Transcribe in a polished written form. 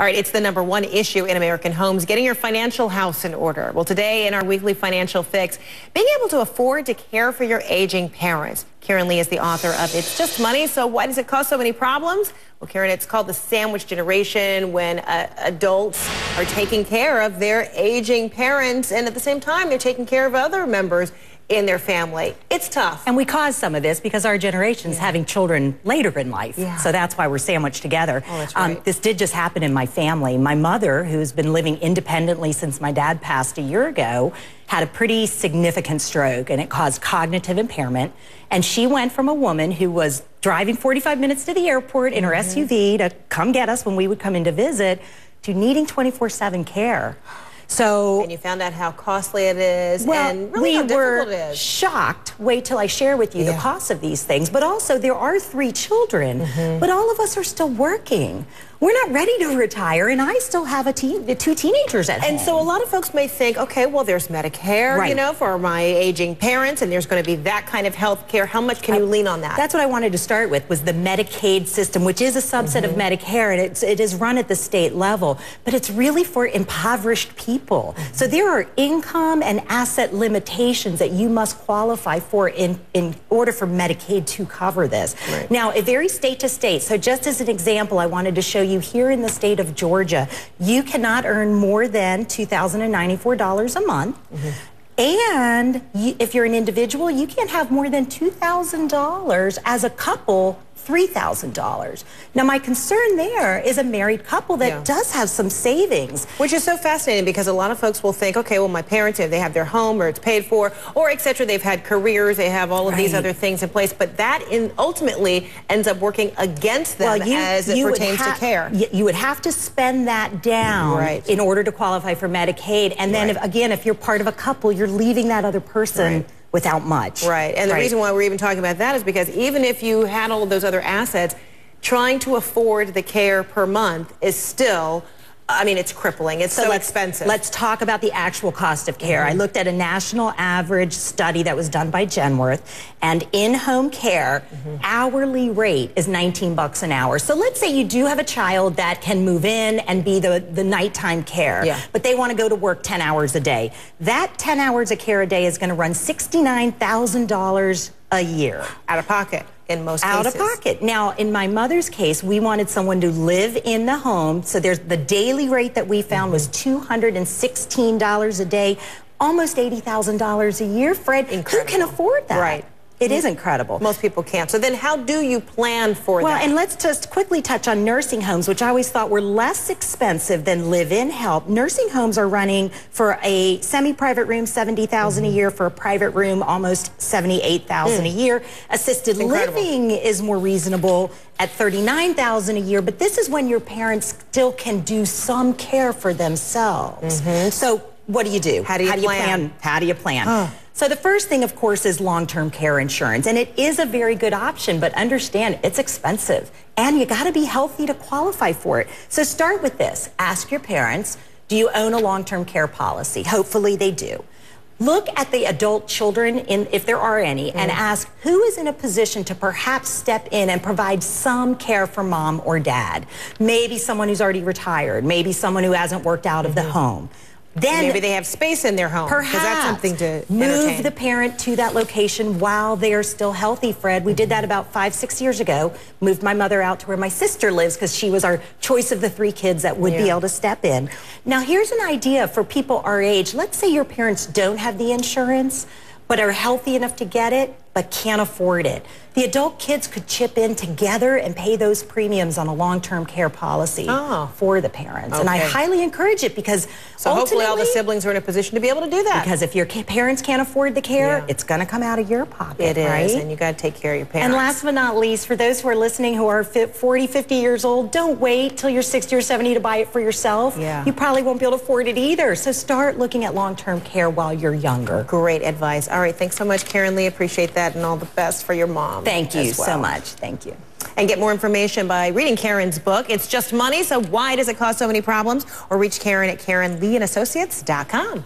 All right, it's the #1 issue in American homes, getting your financial house in order. Well, today in our weekly financial fix, being able to afford to care for your aging parents. Karen Lee is the author of It's Just Money, so why does it cause so many problems? Well, Karen, it's called the sandwich generation, when adults are taking care of their aging parents and at the same time they're taking care of other members in their family. It's tough. And we cause some of this because our generation's having children later in life. So that's why we're sandwiched together. Oh, that's right. This did just happen in my family. My mother, who's been living independently since my dad passed a year ago, had a pretty significant stroke, and it caused cognitive impairment. And she went from a woman who was driving 45 minutes to the airport in her SUV to come get us when we would come in to visit, to needing 24/7 care. So, and you found out how costly it is, well, and really how difficult it is. Shocked. Wait till I share with you the cost of these things. But also, there are 3 children, but all of us are still working. We're not ready to retire, and I still have 2 teenagers at home. And so a lot of folks may think, okay, well, there's Medicare, you know, for my aging parents, and there's going to be that kind of health care. How much can you lean on that? That's what I wanted to start with, was the Medicaid system, which is a subset of Medicare, and it is run at the state level, but it's really for impoverished people. So there are income and asset limitations that you must qualify for in order for Medicaid to cover this. Now, it varies state to state. So just as an example, I wanted to show you here in the state of Georgia, you cannot earn more than $2,094 a month. And if you're an individual, you can't have more than $2,000. As a couple, $3,000. Now, my concern there is a married couple that does have some savings. Which is so fascinating, because a lot of folks will think, okay, well, my parents, if they have their home or it's paid for, or etc., they've had careers, they have all of these other things in place, but that ultimately ends up working against them as it pertains to care. You would have to spend that down in order to qualify for Medicaid. And then, again, if you're part of a couple, you're leaving that other person without much. And the reason why we're even talking about that is because even if you had all of those other assets, trying to afford the care per month is still, I mean, it's crippling. It's so expensive. Let's talk about the actual cost of care. I looked at a national average study that was done by Genworth, and in-home care, hourly rate is $19 an hour. So let's say you do have a child that can move in and be the nighttime care, but they want to go to work 10 hours a day. That 10 hours of care a day is going to run $69,000 a year. Out of pocket. In most cases. Out of pocket. Now, in my mother's case, we wanted someone to live in the home. So there's the daily rate that we found was $216 a day, almost $80,000 a year. Fred, who can afford that? It is incredible. Most people can't. So then how do you plan for that? Well, and let's just quickly touch on nursing homes, which I always thought were less expensive than live-in help. Nursing homes are running for a semi-private room, $70,000 a year. For a private room, almost $78,000 a year. Assisted living is more reasonable at $39,000 a year, but this is when your parents still can do some care for themselves. So what do you do? How do you plan? How do you plan? So the first thing, of course, is long-term care insurance, and it is a very good option, but understand it's expensive, and you got to be healthy to qualify for it. So start with this. Ask your parents, do you own a long-term care policy? Hopefully they do. Look at the adult children, if there are any, and ask who is in a position to perhaps step in and provide some care for mom or dad. Maybe someone who's already retired, maybe someone who hasn't worked out of the home. Then maybe they have space in their home. Perhaps that's something to move the parent to that location while they're still healthy, Fred. We did that about 5-6 years ago. Moved my mother out to where my sister lives because she was our choice of the 3 kids that would be able to step in. Now, here's an idea for people our age. Let's say your parents don't have the insurance, but are healthy enough to get it, but can't afford it. The adult kids could chip in together and pay those premiums on a long-term care policy for the parents. And I highly encourage it, because so hopefully all the siblings are in a position to be able to do that. Because if your parents can't afford the care, it's going to come out of your pocket, It is, and you got to take care of your parents. And last but not least, for those who are listening who are 40, 50 years old, don't wait till you're 60 or 70 to buy it for yourself. You probably won't be able to afford it either. So start looking at long-term care while you're younger. Great advice. All right, thanks so much, Karen Lee. Appreciate that, and all the best for your mom. Thank you so much. Thank you. And get more information by reading Karen's book, It's Just Money, So Why Does It Cause So Many Problems? Or reach Karen at KarenLeeandAssociates.com.